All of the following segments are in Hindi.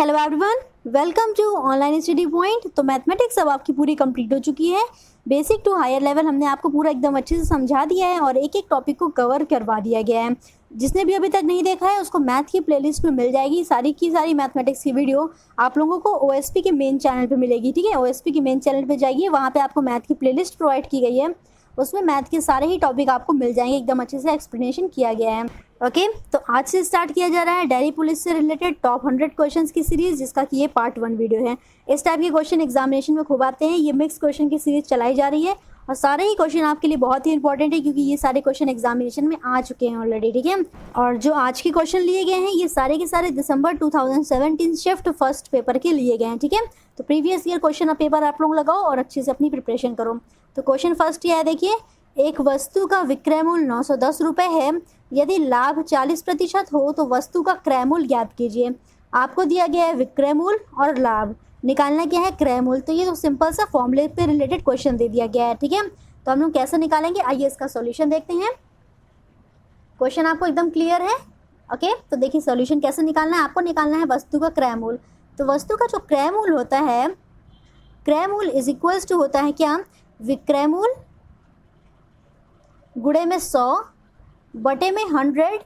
Hello everyone, welcome to online study point. तो मैथमेटिक्स अब आपकी पूरी कंप्लीट हो चुकी है। बेसिक टू हायर लेवल हमने आपको पूरा एकदम अच्छे से समझा दिया है और एक एक टॉपिक को कवर करवा दिया गया है। जिसने भी अभी तक नहीं देखा है उसको मैथ की प्लेलिस्ट में मिल जाएगी। सारी की सारी मैथमेटिक्स की वीडियो आप लोगों को ओएसपी के मेन चैनल पे मिलेगी। ठीक है, ओएसपी के मेन चैनल पे जाइए, वहाँ पे आपको मैथ की प्लेलिस्ट प्रोवाइड की गई है। उसमें मैथ के सारे ही टॉपिक आपको मिल जाएंगे, एकदम अच्छे से एक्सप्लेनेशन किया गया है। ओके, तो आज से स्टार्ट किया जा रहा है दिल्ली पुलिस से रिलेटेड टॉप 100 क्वेश्चंस की सीरीज, जिसका कि ये पार्ट 1 वीडियो है। इस टाइप के क्वेश्चन एग्जामिनेशन में खूब आते हैं। ये मिक्स क्वेश्चन की सीरीज चलाई जा रही है और सारे ही क्वेश्चन आपके लिए बहुत ही इंपॉर्टेंट है, क्योंकि ये सारे क्वेश्चन एग्जामिनेशन में आ चुके हैं ऑलरेडी। ठीक है, और जो आज के क्वेश्चन लिए गए हैं ये सारे के सारे दिसंबर 2017 शिफ्ट फर्स्ट पेपर के लिए गए हैं। ठीक है, तो प्रीवियस ईयर क्वेश्चन पेपर आप लोग लगाओ और अच्छे से अपनी प्रिपरेशन करो। तो क्वेश्चन फर्स्ट ये है, देखिए, एक वस्तु का विक्रय मूल्य 910 रुपये है। यदि लाभ 40% हो तो वस्तु का क्रय मूल्य ज्ञात कीजिए। आपको दिया गया है विक्रय मूल्य और लाभ, निकालना क्या है क्रय मूल्य। तो ये तो सिंपल सा फॉर्मूले पे रिलेटेड क्वेश्चन दे दिया गया है। ठीक है, तो हम लोग कैसे निकालेंगे, आइए इसका सॉल्यूशन देखते हैं। क्वेश्चन आपको एकदम क्लियर है। ओके, तो देखिए सॉल्यूशन कैसे निकालना है। आपको निकालना है वस्तु का क्रय मूल्य। तो वस्तु का जो क्रय मूल्य होता है, क्रय मूल्य इज इक्वल्स टू होता है क्या, विक्रय मूल्य गुणे में 100 बटे में 100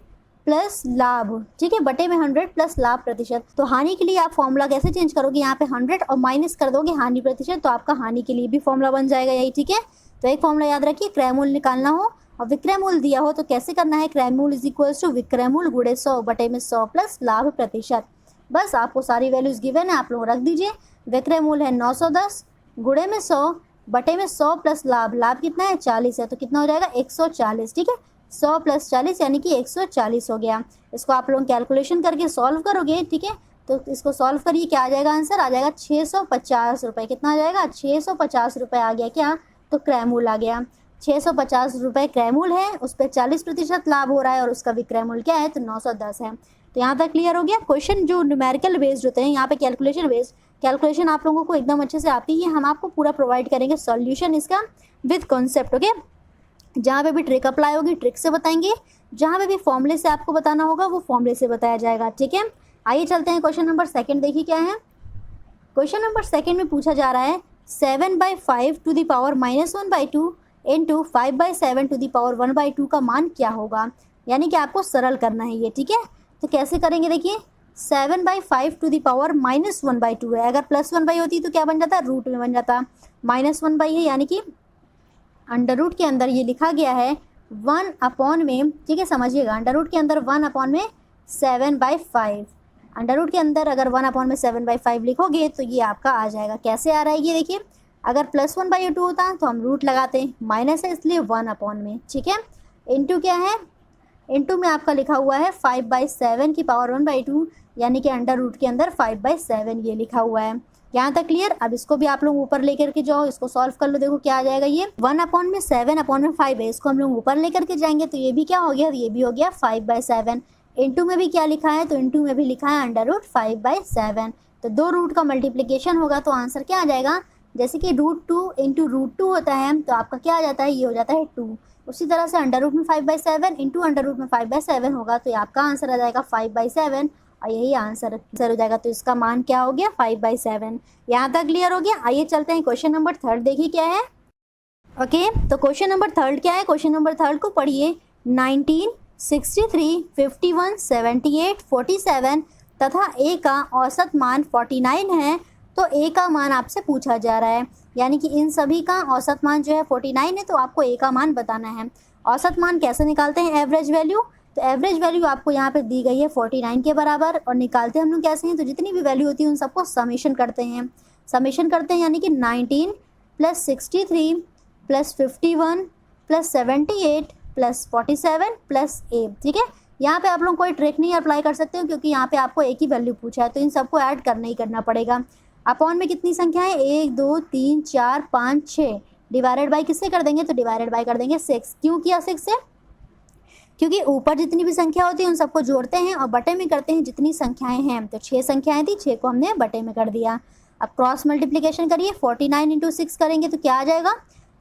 प्लस लाभ। ठीक है, बटे में 100 प्लस लाभ प्रतिशत। तो हानि के लिए आप फॉर्मूला कैसे चेंज करोगे, यहाँ पे 100 और माइनस कर दोगे हानि प्रतिशत, तो आपका हानि के लिए भी फॉर्मूला बन जाएगा यही। ठीक है, तो एक फॉर्मूला याद रखिए, क्रय मूल्य निकालना हो और विक्रय मूल्य दिया हो तो कैसे करना है, क्रय मूल्य इज इक्वल्स टू विक्रय मूल्य गुणे 100 बटे में 100 प्लस लाभ प्रतिशत। बस आपको सारी वैल्यूज गिवन है, आप लोग रख दीजिए। विक्रय मूल्य है 910 गुणे में 100 बटे में 100 प्लस लाभ, लाभ कितना है 40 है, तो कितना हो जाएगा 140। ठीक है, 100 प्लस 40 यानी कि 140 हो गया। इसको आप लोग कैलकुलेशन करके सॉल्व करोगे। ठीक है, तो इसको सॉल्व करिए, क्या आ जाएगा आंसर, आ जाएगा 650 रुपये। कितना आ जाएगा 650 रुपये आ गया क्या, तो क्रय मूल्य आ गया। 650 रुपये क्रय मूल्य है, उस पर 40% लाभ हो रहा है और उसका विक्रय मूल्य क्या है, तो 910 है। तो यहाँ तक क्लियर हो गया। क्वेश्चन जो न्यूमेरिकल बेस्ड होते हैं, यहाँ पे कैलकुलेशन बेस्ड, कैलकुलेशन आप लोगों को एकदम अच्छे से आती है। हम आपको पूरा प्रोवाइड करेंगे सॉल्यूशन इसका विद कॉन्सेप्ट। ओके, जहाँ पे भी ट्रिक अप्लाई होगी ट्रिक से बताएंगे, जहाँ पे भी फॉर्मूले से आपको बताना होगा वो फॉर्मूले से बताया जाएगा। ठीक है, आइए चलते हैं क्वेश्चन नंबर सेकंड। देखिए क्या है, क्वेश्चन नंबर सेकंड में पूछा जा रहा है 7/5 to the power -1/2 into 5/7 to the power 1/2 का मान क्या होगा। यानी कि आपको सरल करना है ये। ठीक है, तो कैसे करेंगे, देखिए 7/5 टू द पावर -1/2 है। अगर +1 होती तो क्या बन जाता, रूट में बन जाता। -1 है यानी कि अंडर रूट के अंदर ये लिखा गया है 1 में। ठीक है, समझिएगा, अंडर रूट के अंदर 1 में 7/5। अंडर रूट के अंदर अगर 1 में 7/5 लिखोगे तो ये आपका आ जाएगा। कैसे आ रहा है ये देखिए, अगर +1/2 होता तो हम रूट लगाते हैं, माइनस है इसलिए 1 में। ठीक है, इंटू क्या है, इंटू में आपका लिखा हुआ है 5/7 की पावर 1/2, यानी कि अंडर रूट के अंदर 5/7 ये लिखा हुआ है। यहाँ तक क्लियर। अब इसको भी आप लोग ऊपर लेकर के जाओ, इसको सॉल्व कर लो, देखो क्या आ जाएगा। ये 1 में 7/5 है, इसको हम लोग ऊपर लेकर के जाएंगे तो ये भी क्या हो गया, ये भी हो गया 5/7। इंटू में भी क्या लिखा है, तो इंटू में भी लिखा है अंडर रूट 5/7। तो दो रूट का मल्टीप्लीकेशन होगा तो आंसर क्या आ जाएगा, जैसे कि √2 इंटू √2 होता है तो आपका क्या आ जाता है, ये हो जाता है 2। उसी तरह से अंडर रूट में 5/7 इंटू अंडर रूट में 5/7 होगा तो ये आपका आंसर आ जाएगा 5/7 और यही आंसर हो जाएगा। तो इसका मान क्या हो गया, 5/7। यहाँ तक क्लियर हो गया। आइए चलते हैं क्वेश्चन नंबर थर्ड, देखिए क्या है। ओके, तो क्वेश्चन नंबर थर्ड क्या है, क्वेश्चन नंबर थर्ड को पढ़िए। 19, 63, 51, 78, 47 तथा ए का औसत मान 49 है। तो ए का मान आपसे पूछा जा रहा है, यानी कि इन सभी का औसत मान जो है 49 है, तो आपको ए का मान बताना है। औसत मान कैसे निकालते हैं, एवरेज वैल्यू। तो एवरेज वैल्यू आपको यहाँ पे दी गई है 49 के बराबर, और निकालते हम लोग कैसे हैं, तो जितनी भी वैल्यू होती है उन सबको समेशन करते हैं। समेशन करते हैं यानी कि 19 + 63 + 51 + 78 + 47 + a। ठीक है, यहाँ पे आप लोग कोई ट्रिक नहीं अप्लाई कर सकते हो, क्योंकि यहाँ पे आपको एक ही वैल्यू पूछा है, तो इन सबको ऐड करना ही करना पड़ेगा। अपॉन में कितनी संख्या है, 1 2 3 4 5 6, डिवाइडेड बाई किससे कर देंगे, तो डिवाइडेड बाई कर देंगे 6। क्यों किया 6 से, क्योंकि ऊपर जितनी भी संख्या होती है उन सबको जोड़ते हैं और बटे में करते हैं जितनी संख्याएं हैं। तो 6 संख्याएं थी, 6 को हमने बटे में कर दिया। अब क्रॉस मल्टीप्लिकेशन करिए, 49 इंटू 6 करेंगे तो क्या आ जाएगा,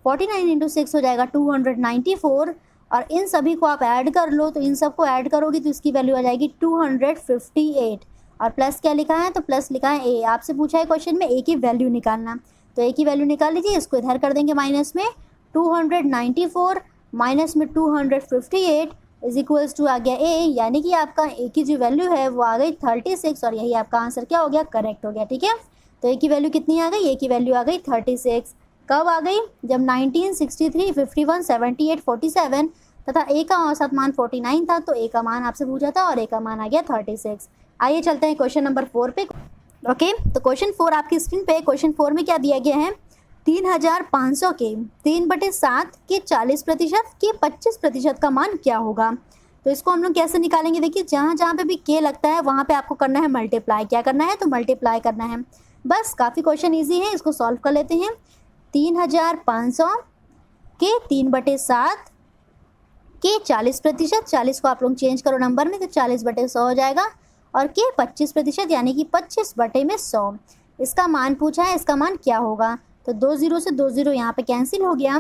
49 इंटू 6 हो जाएगा 294, और इन सभी को आप ऐड कर लो, तो इन सबको ऐड करोगे तो इसकी वैल्यू आ जाएगी 258। और प्लस क्या लिखा है, तो प्लस लिखा है ए। आपसे पूछा है क्वेश्चन में ए की वैल्यू निकालना, तो ए की वैल्यू निकाल लीजिए। इसको इधर कर देंगे माइनस में, 294 माइनस में 258 इज इक्वल्स टू आ गया ए, यानी कि आपका ए की जो वैल्यू है वो आ गई 36, और यही आपका आंसर क्या हो गया, करेक्ट हो गया। ठीक है, तो ए की वैल्यू कितनी आ गई, ए की वैल्यू आ गई 36। कब आ गई, जब 1963, 51, 78, 47 तथा ए का औसत मान 49 था, तो ए का मान आपसे पूछा था और ए का मान आ गया 36। आइए चलते हैं क्वेश्चन नंबर 4 पे। ओके, तो क्वेश्चन 4 आपकी स्क्रीन पे। क्वेश्चन 4 में क्या दिया गया है, 3500 के 3/7 के 40% के 25% का मान क्या होगा। तो इसको हम लोग कैसे निकालेंगे, देखिए जहाँ जहाँ पे भी के लगता है वहाँ पे आपको करना है मल्टीप्लाई। क्या करना है, तो मल्टीप्लाई करना है बस। काफ़ी क्वेश्चन ईजी है, इसको सॉल्व कर लेते हैं। 3500 के 3/7 के 40%, 40 को आप लोग चेंज करो नंबर में तो 40/100 हो जाएगा, और के 25% यानी कि 25/100। इसका मान पूछा है, इसका मान क्या होगा, तो 2 0 से 2 0 यहाँ पे कैंसिल हो गया,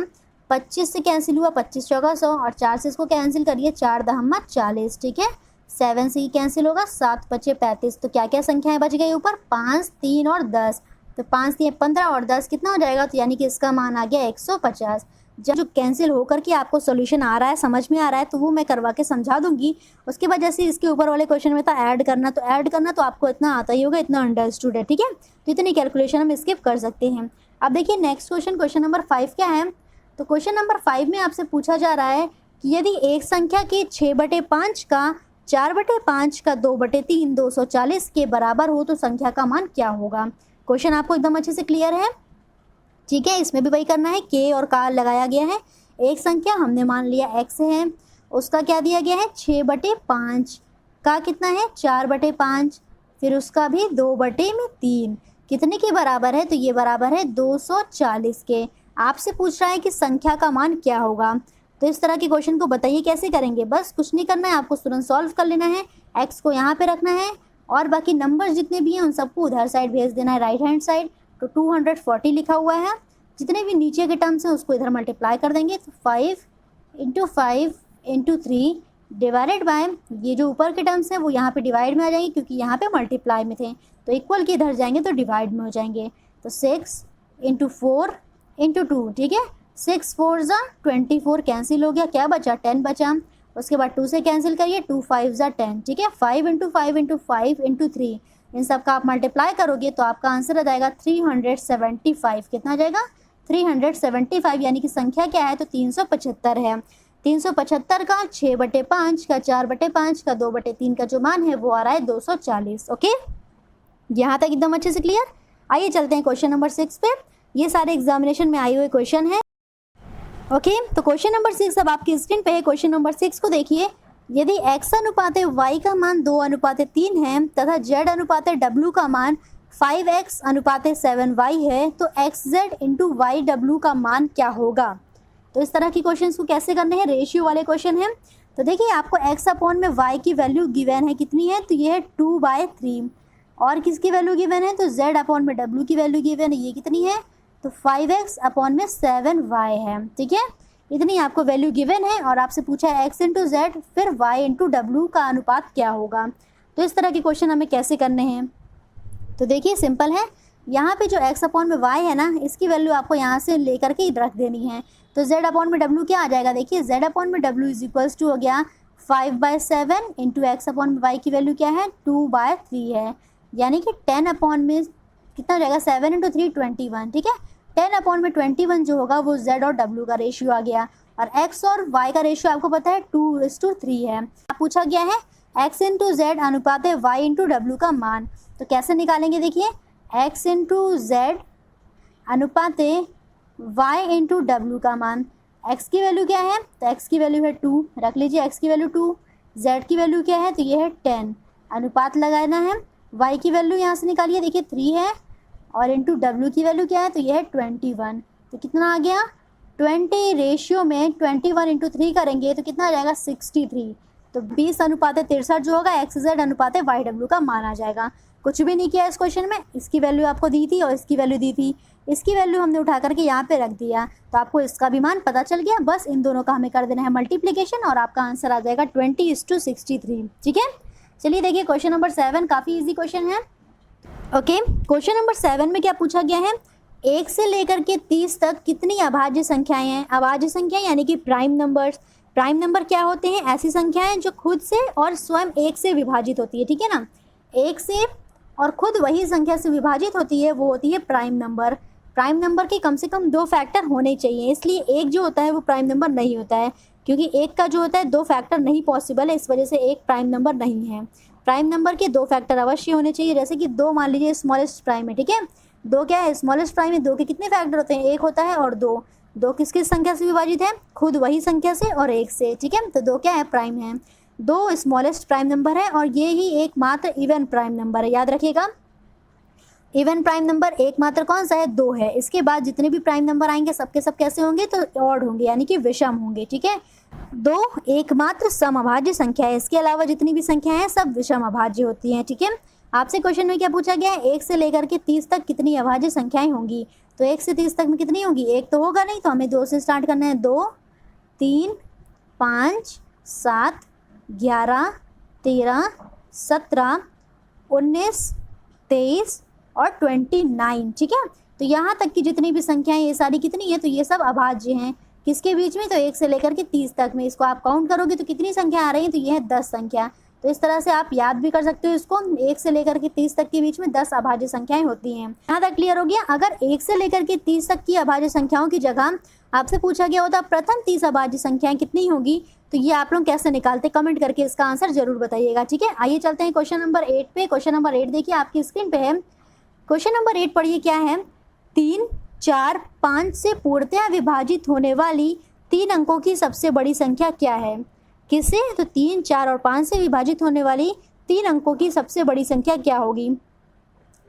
25 से कैंसिल हुआ, 25 चौका 100, और 4 से इसको कैंसिल करिए, 4 दहम्मा 40। ठीक है, 7 से ही कैंसिल होगा, 7 बचे 35। तो क्या क्या संख्याएं बच गई ऊपर, 5, 3 और 10। तो 5, 3, 15 और 10 कितना हो जाएगा, तो यानी कि इसका मान आ गया 150। जब जो कैंसिल होकर के आपको सोल्यूशन आ रहा है, समझ में आ रहा है, तो वो मैं करवा के समझा दूंगी। उसके बाद जैसे इसके ऊपर वाले क्वेश्चन में था ऐड करना, तो ऐड करना तो आपको इतना आता ही होगा, इतना अंडरस्टूड है। ठीक है, तो इतनी कैलकुलेशन हम स्किप कर सकते हैं। अब देखिए नेक्स्ट क्वेश्चन, क्वेश्चन नंबर 5 क्या है, तो क्वेश्चन नंबर 5 में आपसे पूछा जा रहा है कि यदि एक संख्या के 6/5 का 4/5 का 2/3 240 के बराबर हो तो संख्या का मान क्या होगा। क्वेश्चन आपको एकदम अच्छे से क्लियर है। ठीक है, इसमें भी वही करना है, के और का लगाया गया है। एक संख्या हमने मान लिया x है, उसका क्या दिया गया है 6/5 का कितना है 4/5, फिर उसका भी 2/3 कितने के बराबर है, तो ये बराबर है 240 के। आपसे पूछ रहा है कि संख्या का मान क्या होगा। तो इस तरह के क्वेश्चन को बताइए कैसे करेंगे। बस कुछ नहीं करना है, आपको तुरंत सॉल्व कर लेना है। x को यहाँ पे रखना है और बाकी नंबर्स जितने भी हैं उन सबको उधर साइड भेज देना है, राइट हैंड साइड। तो 240 लिखा हुआ है, जितने भी नीचे के टर्म्स हैं उसको इधर मल्टीप्लाई कर देंगे। तो 5 × 5 × 3 डिवाइडेड बाय, ये जो ऊपर के टर्म्स हैं वो यहाँ पे डिवाइड में आ जाएंगे क्योंकि यहाँ पे मल्टीप्लाई में थे, तो इक्वल के इधर जाएंगे तो डिवाइड में हो जाएंगे। तो 6 × 4 × 2, ठीक है, 6 4 ज़ा 24 कैंसिल हो गया, क्या बचा 10 बचा। उसके बाद 2 से कैंसिल करिए, 2 5 ज़ा 10, ठीक है। 5 × 5 × 5 × 3, इन सब का आप मल्टीप्लाई करोगे तो आपका आंसर आ जाएगा 375। कितना आ जाएगा 375, यानी कि संख्या क्या है तो 375 है। 375 का 6/5 का 4/5 का 2/3 का जो मान है वो आ रहा है 240। ओके, यहाँ तक एकदम अच्छे से क्लियर। आइए चलते हैं क्वेश्चन नंबर 6 पे। ये सारे एग्जामिनेशन में आए हुए क्वेश्चन है। ओके, तो क्वेश्चन नंबर 6 अब आपकी स्क्रीन पे है। क्वेश्चन नंबर 6 को देखिए, यदि x अनुपात y का मान 2:3 है तथा z अनुपात w का मान 5x अनुपात 7y है तो xz × yw का मान क्या होगा। तो इस तरह की क्वेश्चन को कैसे करने हैं, रेशियो वाले क्वेश्चन हैं। तो देखिए आपको x अपॉन में y की वैल्यू गिवन है, कितनी है तो ये है 2/3, और किसकी वैल्यू गिवन है तो z अपॉन में w की वैल्यू गिवन है, ये कितनी है तो 5x अपॉन में 7y है। ठीक है, इतनी आपको वैल्यू गिवन है और आपसे पूछा है x × z फिर y × w का अनुपात क्या होगा। तो इस तरह के क्वेश्चन हमें कैसे करने हैं, तो देखिए सिंपल है। यहाँ पे जो x अपॉन में y है ना, इसकी वैल्यू आपको यहाँ से लेकर के रख देनी है। तो z अपॉन में w क्या आ जाएगा, देखिए z अपॉन में w इज इक्वल्स टू हो गया 5/7 इंटू x अपॉन में y की वैल्यू क्या है 2/3 है, यानी कि 10 अपॉन में कितना हो जाएगा 7 × 3 21। ठीक है, 10 अपॉन में 21 जो होगा वो z और w का रेशियो आ गया, और x और y का रेशियो आपको पता है 2:3 है। अब पूछा गया है x × z अनुपात y × w का मान, तो कैसे निकालेंगे, देखिए x × z अनुपात y × w का मान। x की वैल्यू क्या है तो x की वैल्यू है 2, रख लीजिए x की वैल्यू 2, z की वैल्यू क्या है तो ये है 10, अनुपात लगाना है। y की वैल्यू यहाँ से निकालिए, देखिए 3 है, और इंटू w की वैल्यू क्या है तो ये है 21। तो कितना आ गया 20 रेशियो में 21 × 3 करेंगे तो कितना आ जाएगा 63। तो 20 अनुपात 63 जो होगा xz अनुपात yw का मान आ जाएगा। कुछ भी नहीं किया इस क्वेश्चन में, इसकी वैल्यू आपको दी थी और इसकी वैल्यू दी थी, इसकी वैल्यू हमने उठा करके यहाँ पे रख दिया, तो आपको इसका भी मान पता चल गया। बस इन दोनों का हमें कर देना है मल्टीप्लिकेशन और आपका आंसर आ जाएगा 20:63। ठीक है, चलिए देखिए क्वेश्चन नंबर 7 काफ़ी इजी क्वेश्चन है। ओके, क्वेश्चन नंबर 7 में क्या पूछा गया है, 1 से लेकर के 30 तक कितनी अभाज्य संख्याएं हैं। अभाज्य संख्या यानी कि प्राइम नंबर्स। प्राइम नंबर क्या होते हैं, ऐसी संख्याएं जो खुद से और स्वयं 1 से विभाजित होती है, ठीक है ना। 1 से और खुद वही संख्या से विभाजित होती है, वो होती है प्राइम नंबर। प्राइम नंबर के कम से कम 2 फैक्टर होने चाहिए, इसलिए एक जो होता है वो प्राइम नंबर नहीं होता है, क्योंकि एक का जो होता है 2 फैक्टर नहीं पॉसिबल है, इस वजह से एक प्राइम नंबर नहीं है। प्राइम नंबर के 2 फैक्टर अवश्य होने चाहिए, जैसे कि 2 मान लीजिए स्मॉलेस्ट प्राइम है, ठीक है। 2 क्या है, स्मॉलेस्ट प्राइम है। 2 के कितने फैक्टर होते हैं, 1 होता है और 2। 2 किस किस संख्या से विभाजित है, खुद वही संख्या से और 1 से, ठीक है। तो 2 क्या है, प्राइम है। 2 स्मॉलेस्ट प्राइम नंबर है और ये ही एकमात्र इवन प्राइम नंबर है, याद रखिएगा। इवन प्राइम नंबर एकमात्र कौन सा है, 2 है। इसके बाद जितने भी प्राइम नंबर आएंगे सबके सब कैसे होंगे, तो ऑड होंगे, यानी कि विषम होंगे, ठीक है। 2 एकमात्र समअभाज्य संख्या है, इसके अलावा जितनी भी संख्याएं हैं सब विषम अभाज्य होती हैं, ठीक है। आपसे क्वेश्चन में क्या पूछा गया है, 1 से लेकर के 30 तक कितनी अभाज्य संख्याएं होंगी। तो 1 से 30 तक में कितनी होगी, 1 तो होगा नहीं, तो हमें 2 से स्टार्ट करना है। 2, 3, 5, 7, 11, 13, 17, 19, 23 और 29, ठीक है। तो यहाँ तक की जितनी भी संख्याएं ये सारी कितनी है, तो ये सब अभाज्य हैं। किसके बीच में, तो 1 से लेकर के 30 तक में। इसको आप काउंट करोगे तो कितनी संख्या आ रही है, तो ये है 10 संख्या। तो इस तरह से आप याद भी कर सकते हो इसको, 1 से लेकर के 30 तक के बीच में 10 अभाज्य संख्याएं होती हैं। यहाँ तक क्लियर हो गया। अगर 1 से लेकर के 30 तक की अभाज्य संख्याओं की जगह आपसे पूछा गया होता प्रथम 30 अभाज्य संख्याएं कितनी होगी, तो ये आप लोग कैसे निकालते, कमेंट करके इसका आंसर जरूर बताइएगा, ठीक है। आइए चलते हैं क्वेश्चन नंबर 8 पे। क्वेश्चन नंबर 8 देखिए आपकी स्क्रीन पे है। क्वेश्चन नंबर 8 पढ़िए क्या है, 3, 4, 5 से पूर्णतया विभाजित होने वाली 3 अंकों की सबसे बड़ी संख्या क्या है। किससे, तो 3, 4 और 5 से विभाजित होने वाली 3 अंकों की सबसे बड़ी संख्या क्या होगी।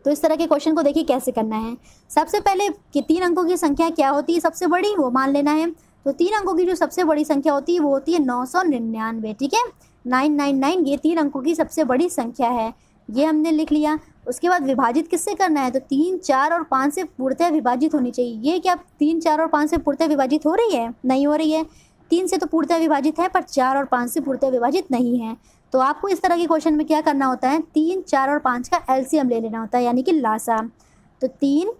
तो इस तरह के क्वेश्चन को देखिए कैसे करना है। सबसे पहले कि 3 अंकों की संख्या क्या होती है सबसे बड़ी, वो मान लेना है। तो 3 अंकों की जो सबसे बड़ी संख्या होती है वो होती है 999, ठीक है। 999 ये 3 अंकों की सबसे बड़ी संख्या है, ये हमने लिख लिया। उसके बाद विभाजित किससे करना है, तो 3, 4 और 5 से पूर्णतः विभाजित होनी चाहिए। ये क्या 3, 4 और 5 से पूर्णतः विभाजित हो रही है, नहीं हो रही है। 3 से तो पूर्णतः विभाजित है, पर 4 और 5 से पूर्णतः विभाजित नहीं है। तो आपको इस तरह के क्वेश्चन में क्या करना होता है, 3, 4 और 5 का एलसीएम ले लेना होता है, यानी कि लासा। तो 3,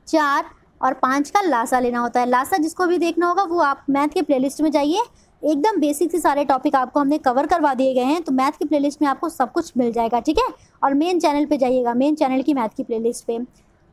4 और 5 का लासा लेना होता है। लासा जिसको भी देखना होगा वो आप मैथ के प्लेलिस्ट में जाइए, एकदम बेसिक से सारे टॉपिक आपको हमने कवर करवा दिए गए हैं। तो मैथ की प्लेलिस्ट में आपको सब कुछ मिल जाएगा, ठीक है। और मेन चैनल पे जाइएगा, मेन चैनल की मैथ की प्लेलिस्ट पे।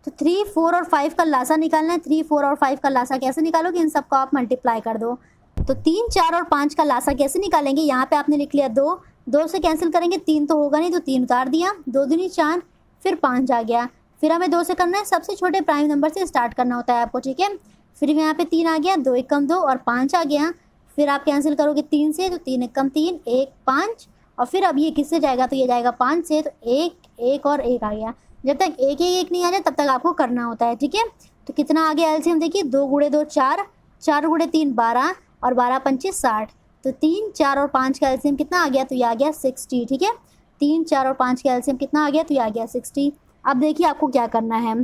तो 3, 4 और 5 का लासा निकालना है। 3, 4 और 5 का लासा कैसे निकालोगे, इन सबको आप मल्टीप्लाई कर दो। तो 3, 4 और 5 का लासा कैसे निकालेंगे, यहाँ पे आपने लिख लिया 2, 2 से कैंसिल करेंगे, 3 तो होगा नहीं, तो 3 उतार दिया, 2 दूनी 4, फिर 5 आ गया। फिर हमें 2 से करना है, सबसे छोटे प्राइम नंबर से स्टार्ट करना होता है आपको, ठीक है। फिर यहाँ पे 3 आ गया, 2 एकम 2 और 5 आ गया। फिर आप कैंसिल करोगे 3 से, तो 3 एकम 3, 1, 5 और फिर अब ये किससे जाएगा, तो ये जाएगा 5 से, तो 1, 1 और 1 आ गया। जब तक 1, 1 नहीं आ जाए तब तक आपको करना होता है, ठीक है। तो कितना आ गया एलसीएम देखिए, 2 गुणे 2 4, 4 गुणे 3 12 और 12 पंचे 60। तो 3, 4 और 5 का एलसीएम कितना आ गया, तो ये आ गया 60, ठीक है। 3, 4 और 5 का एलसीएम कितना आ गया, तो ये आ गया 60। अब देखिए आपको क्या करना है।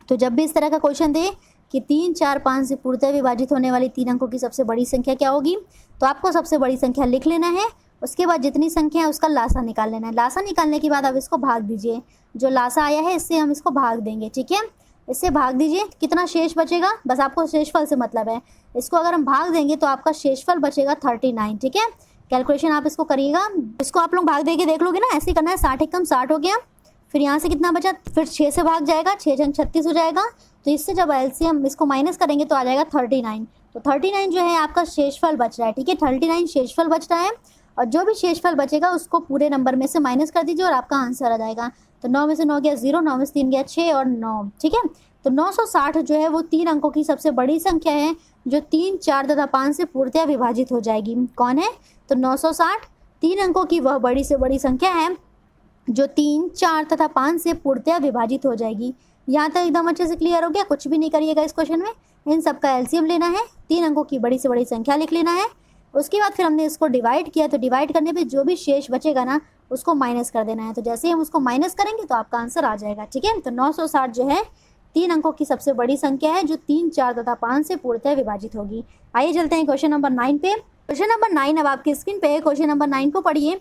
तो जब भी इस तरह का क्वेश्चन दे कि 3, 4, 5 से पूर्णतः विभाजित होने वाली 3 अंकों की सबसे बड़ी संख्या क्या होगी, तो आपको सबसे बड़ी संख्या लिख लेना है। उसके बाद जितनी संख्या है उसका लासा निकाल लेना है। लासा निकालने के बाद अब इसको भाग दीजिए, जो लासा आया है इससे हम इसको भाग देंगे, ठीक है। इससे भाग दीजिए, कितना शेष बचेगा, बस आपको शेषफल से मतलब है। इसको अगर हम भाग देंगे तो आपका शेषफल बचेगा 39, ठीक है। कैलकुलेशन आप इसको करिएगा, इसको आप लोग भाग देके देख लोगे ना, ऐसे करना है। 60 एकम 60 हो गया, फिर यहाँ से कितना बचा, फिर 6 से भाग जाएगा, 6 जंग 36 हो जाएगा। तो इससे जब एलसीएम इसको माइनस करेंगे तो आ जाएगा 39। तो 39 जो है आपका शेषफल बच रहा है, ठीक है। 39 शेषफल बच रहा है और जो भी शेषफल बचेगा उसको पूरे नंबर में से माइनस कर दीजिए और आपका आंसर आ जाएगा। तो 9 में से 9 गया 0, 9 में से 3 गया 6 और 9, ठीक है। तो 960 जो है वो 3 अंकों की सबसे बड़ी संख्या है, जो 3, 4 तथा 5 से पूर्णतः विभाजित हो जाएगी। कौन है, तो 960 3 अंकों की वह बड़ी से बड़ी संख्या है जो 3, 4 तथा 5 से पूर्णतः विभाजित हो जाएगी। यहाँ तक एकदम अच्छे से क्लियर हो गया, कुछ भी नहीं करिएगा इस क्वेश्चन में। इन सब का एलसीएम लेना है, 3 अंकों की बड़ी से बड़ी संख्या लिख लेना है। उसके बाद फिर हमने इसको डिवाइड किया, तो डिवाइड करने पे जो भी शेष बचेगा ना उसको माइनस कर देना है। तो जैसे ही हम उसको माइनस करेंगे तो आपका आंसर आ जाएगा, ठीक है। तो 960 जो है 3 अंकों की सबसे बड़ी संख्या है जो 3, 4 तथा 5 से पूर्णतः विभाजित होगी। आइए चलते हैं क्वेश्चन नंबर 9 पे। क्वेश्चन नंबर 9 अब आपकी स्क्रीन पे है। क्वेश्चन नंबर 9 को पढ़िए।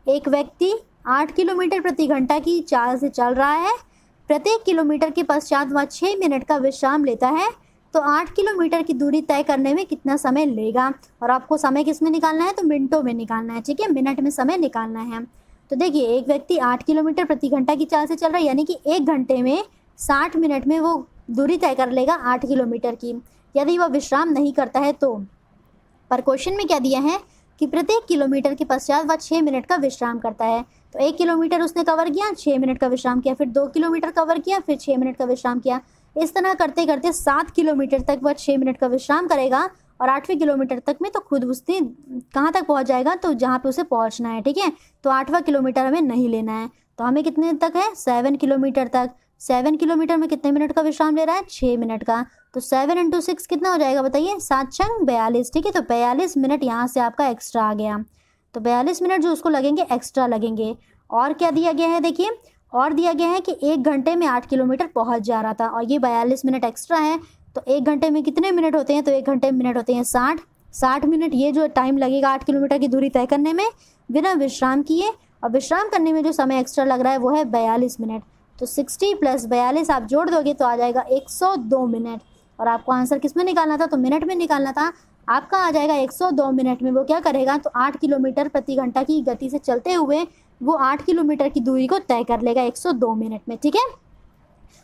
एक व्यक्ति 8 किलोमीटर प्रति घंटा की चाल से चल रहा है। प्रत्येक किलोमीटर के पश्चात वह 6 मिनट का विश्राम लेता है, तो 8 किलोमीटर की दूरी तय करने में कितना समय लेगा। और आपको समय किस में निकालना है, तो मिनटों में निकालना है, ठीक है, मिनट में समय निकालना है। तो देखिए एक व्यक्ति 8 किलोमीटर प्रति घंटा की चाल से चल रहा है, यानी कि 1 घंटे में 60 मिनट में वो दूरी तय कर लेगा 8 किलोमीटर की, यदि वह विश्राम नहीं करता है तो। पर क्वेश्चन में क्या दिया है कि प्रत्येक किलोमीटर के पश्चात वह 6 मिनट का विश्राम करता है। तो 1 किलोमीटर उसने कवर किया, 6 मिनट का विश्राम किया, फिर 2 किलोमीटर कवर किया, फिर 6 मिनट का विश्राम किया। इस तरह करते करते 7 किलोमीटर तक वह 6 मिनट का विश्राम करेगा, और 8वें किलोमीटर तक में तो खुद उसने कहाँ तक पहुँच जाएगा, तो जहाँ पे उसे पहुँचना है, ठीक है। तो 8वां किलोमीटर हमें नहीं लेना है, तो हमें कितने तक है, 7 किलोमीटर तक। 7 किलोमीटर में कितने मिनट का विश्राम ले रहा है, 6 मिनट का। तो 7 × 6 कितना हो जाएगा बताइए, 7 × 42, ठीक है। तो 42 मिनट यहाँ से आपका एक्स्ट्रा आ गया, तो 42 मिनट जो उसको लगेंगे एक्स्ट्रा लगेंगे। और क्या दिया गया है, देखिए और दिया गया है कि 1 घंटे में 8 किलोमीटर पहुँच जा रहा था, और ये 42 मिनट एक्स्ट्रा है। तो 1 घंटे में कितने मिनट होते हैं, तो 1 घंटे में मिनट होते हैं 60 मिनट। ये जो टाइम लगेगा 8 किलोमीटर की दूरी तय करने में बिना विश्राम किए, और विश्राम करने में जो समय एक्स्ट्रा लग रहा है वो है 42 मिनट। तो 60 + 42 आप जोड़ दोगे तो आ जाएगा 102 मिनट। और आपको आंसर किस में निकालना था, तो मिनट में निकालना था। आपका आ जाएगा 102 मिनट में वो क्या करेगा, तो 8 किलोमीटर प्रति घंटा की गति से चलते हुए वो 8 किलोमीटर की दूरी को तय कर लेगा 102 मिनट में, ठीक है,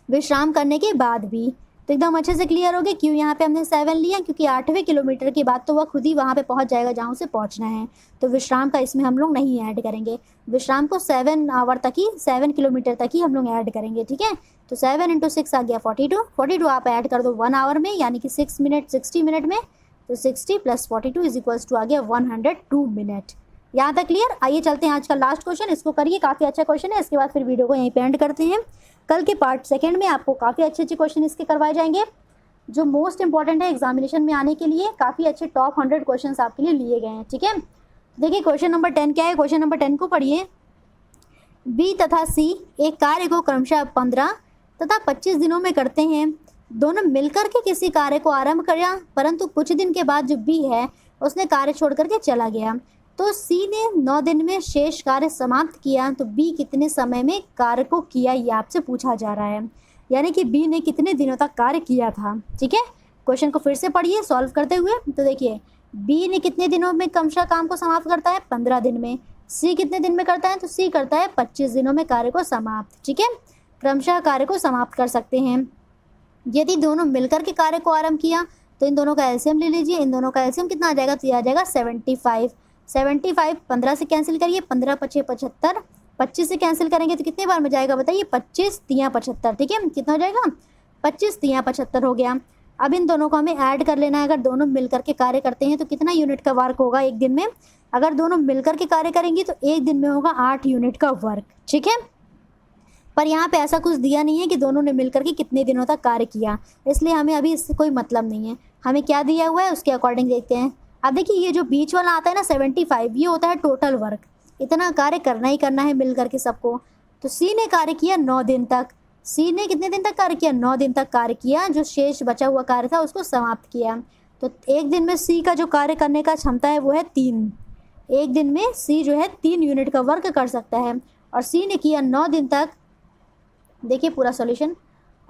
विश्राम करने के बाद भी। तो एकदम अच्छे से क्लियर हो गया क्यों यहाँ पे हमने 7 लिया, क्योंकि 8वें किलोमीटर के बाद तो वह खुद ही वहाँ पे पहुँच जाएगा जहाँ उसे पहुँचना है। तो विश्राम का इसमें हम लोग नहीं ऐड करेंगे, विश्राम को 7 आवर तक ही, 7 किलोमीटर तक ही हम लोग ऐड करेंगे, ठीक है। तो 7 × 6 आ गया 42 आप ऐड कर दो 1 आवर में, यानी कि 6 मिनट 60 मिनट में। तो 60 + 42 = आ गया 102 मिनट। यहाँ तक क्लियर। आइए चलते हैं आज का लास्ट क्वेश्चन, इसको करिए, काफ़ी अच्छा क्वेश्चन है। इसके बाद फिर वीडियो को यहीं पे एंड करते हैं। कल के पार्ट 2 में आपको काफ़ी अच्छे क्वेश्चन इसके करवाए जाएंगे, जो मोस्ट इंपॉर्टेंट है एग्जामिनेशन में आने के लिए। काफ़ी अच्छे टॉप 100 क्वेश्चन आपके लिए लिए गए हैं, ठीक है। देखिए क्वेश्चन नंबर 10 क्या है, क्वेश्चन नंबर 10 को पढ़िए। बी तथा सी एक कार्य को क्रमशः 15 तथा 25 दिनों में करते हैं। दोनों मिलकर के किसी कार्य को आरंभ किया, परंतु कुछ दिन के बाद जो बी है उसने कार्य छोड़ करके चला गया, तो सी ने 9 दिन में शेष कार्य समाप्त किया, तो बी कितने समय में कार्य को किया, ये आपसे पूछा जा रहा है। यानी कि बी ने कितने दिनों तक कार्य किया था, ठीक है। क्वेश्चन को फिर से पढ़िए सॉल्व करते हुए। तो देखिए बी ने कितने दिनों में क्रमशः काम को समाप्त करता है, 15 दिन में। सी कितने दिन में करता है, तो सी करता है 25 दिनों में कार्य को समाप्त, ठीक है। क्रमशः कार्य को समाप्त कर सकते हैं। यदि दोनों मिलकर के कार्य को आरंभ किया तो इन दोनों का एलसीएम ले लीजिए। इन दोनों का एलसीएम कितना आ जाएगा, तो यह आ जाएगा 75 15 से कैंसिल करिए, 15 × 5 = 75, 25 से कैंसिल करेंगे तो कितने बार में जाएगा बताइए, 25 × 3 = 75, ठीक है। कितना हो जाएगा, 25 × 3 = 75 हो गया। अब इन दोनों को हमें ऐड कर लेना है। अगर दोनों मिलकर के कार्य करते हैं तो कितना यूनिट का वर्क होगा एक दिन में। अगर दोनों मिलकर के कार्य करेंगी तो एक दिन में होगा 8 यूनिट का वर्क, ठीक है। पर यहाँ पे ऐसा कुछ दिया नहीं है कि दोनों ने मिलकर के कितने दिनों तक कार्य किया, इसलिए हमें अभी इससे कोई मतलब नहीं है। हमें क्या दिया हुआ है उसके अकॉर्डिंग देखते हैं। अब देखिए ये जो बीच वाला आता है ना 75, ये होता है टोटल वर्क। इतना कार्य करना ही करना है मिल करके सबको। तो सी ने कार्य किया 9 दिन तक। सी ने कितने दिन तक कार्य किया, 9 दिन तक कार्य किया। जो शेष बचा हुआ कार्य था उसको समाप्त किया। तो एक दिन में सी का जो कार्य करने का क्षमता है वो है 3। एक दिन में सी जो है 3 यूनिट का वर्क कर सकता है, और सी ने किया 9 दिन तक। देखिए पूरा सॉल्यूशन।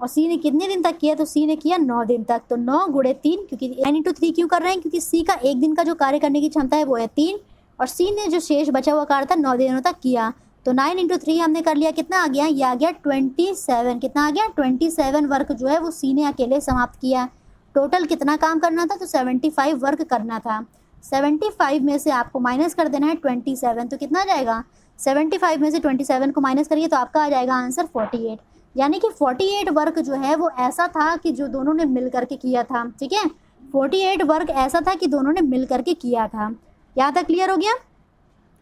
और सी ने कितने दिन तक किया, तो सी ने किया 9 दिन तक। तो 9 × 3, क्योंकि 9 × 3 क्यों कर रहे हैं, क्योंकि सी का एक दिन का जो कार्य करने की क्षमता है वो है 3, और सी ने जो शेष बचा हुआ कार्य था 9 दिनों तक किया। तो 9 × 3 हमने कर लिया, कितना आ गया, ये आ गया 27। कितना आ गया, 27 वर्क जो है वो सी ने अकेले समाप्त किया। टोटल कितना काम करना था, तो 75 वर्क करना था। 75 में से आपको माइनस कर देना है 27, तो कितना आ जाएगा, 75 में से 27 को माइनस करिए तो आपका आ जाएगा आंसर 48। यानी कि 48 वर्क जो है वो ऐसा था कि जो दोनों ने मिल करके किया था, ठीक है। 48 वर्क ऐसा था कि दोनों ने मिल करके किया था। यहाँ तक क्लियर हो गया।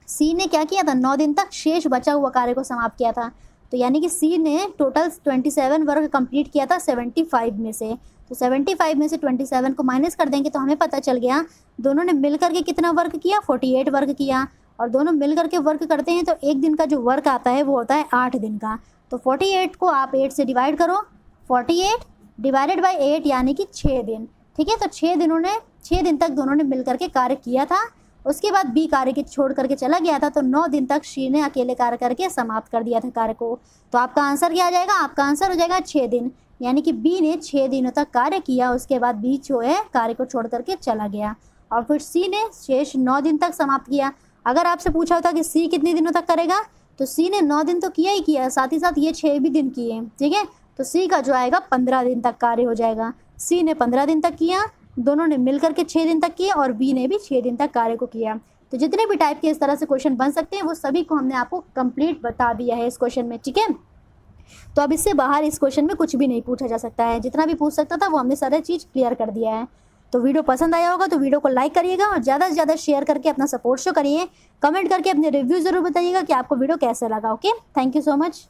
सी ने क्या किया था, 9 दिन तक शेष बचा हुआ कार्य को समाप्त किया था। तो यानी कि सी ने टोटल 27 वर्क कंप्लीट किया था 75 में से। तो 75 में से 27 को माइनस कर देंगे तो हमें पता चल गया दोनों ने मिल करके कितना वर्क किया, 48 वर्क किया। और दोनों मिल करके वर्क करते हैं तो एक दिन का जो वर्क आता है वो होता है 8 दिन का। तो 48 को आप 8 से डिवाइड करो, 48 / 8 यानी कि 6 दिन, ठीक है। तो 6 दिन तक दोनों ने मिल करके कार्य किया था। उसके बाद बी कार्य के छोड़ करके चला गया था, तो 9 दिन तक सी ने अकेले कार्य करके समाप्त कर दिया था कार्य को। तो आपका आंसर क्या आ जाएगा? आपका आंसर हो जाएगा 6 दिन, यानी कि बी ने 6 दिनों तक कार्य किया, उसके बाद बी जो है कार्य को छोड़ करके चला गया, और फिर सी ने शेष 9 दिन तक समाप्त किया। अगर आपसे पूछा होता कि सी कितने दिनों तक करेगा, तो सी ने 9 दिन तो किया ही किया, साथ ही साथ ये 6 भी दिन किए, ठीक है। तो सी का जो आएगा 15 दिन तक कार्य हो जाएगा। सी ने 15 दिन तक किया, दोनों ने मिलकर के 6 दिन तक किया, और बी ने भी 6 दिन तक कार्य को किया। तो जितने भी टाइप के इस तरह से क्वेश्चन बन सकते हैं वो सभी को हमने आपको कंप्लीट बता दिया है इस क्वेश्चन में, ठीक है। तो अब इससे बाहर इस क्वेश्चन में कुछ भी नहीं पूछा जा सकता है, जितना भी पूछ सकता था वो हमने सारा चीज़ क्लियर कर दिया है। तो वीडियो पसंद आया होगा तो वीडियो को लाइक करिएगा और ज़्यादा से ज़्यादा शेयर करके अपना सपोर्ट शो करिए। कमेंट करके अपने रिव्यू ज़रूर बताइएगा कि आपको वीडियो कैसा लगा। Okay, thank you so much.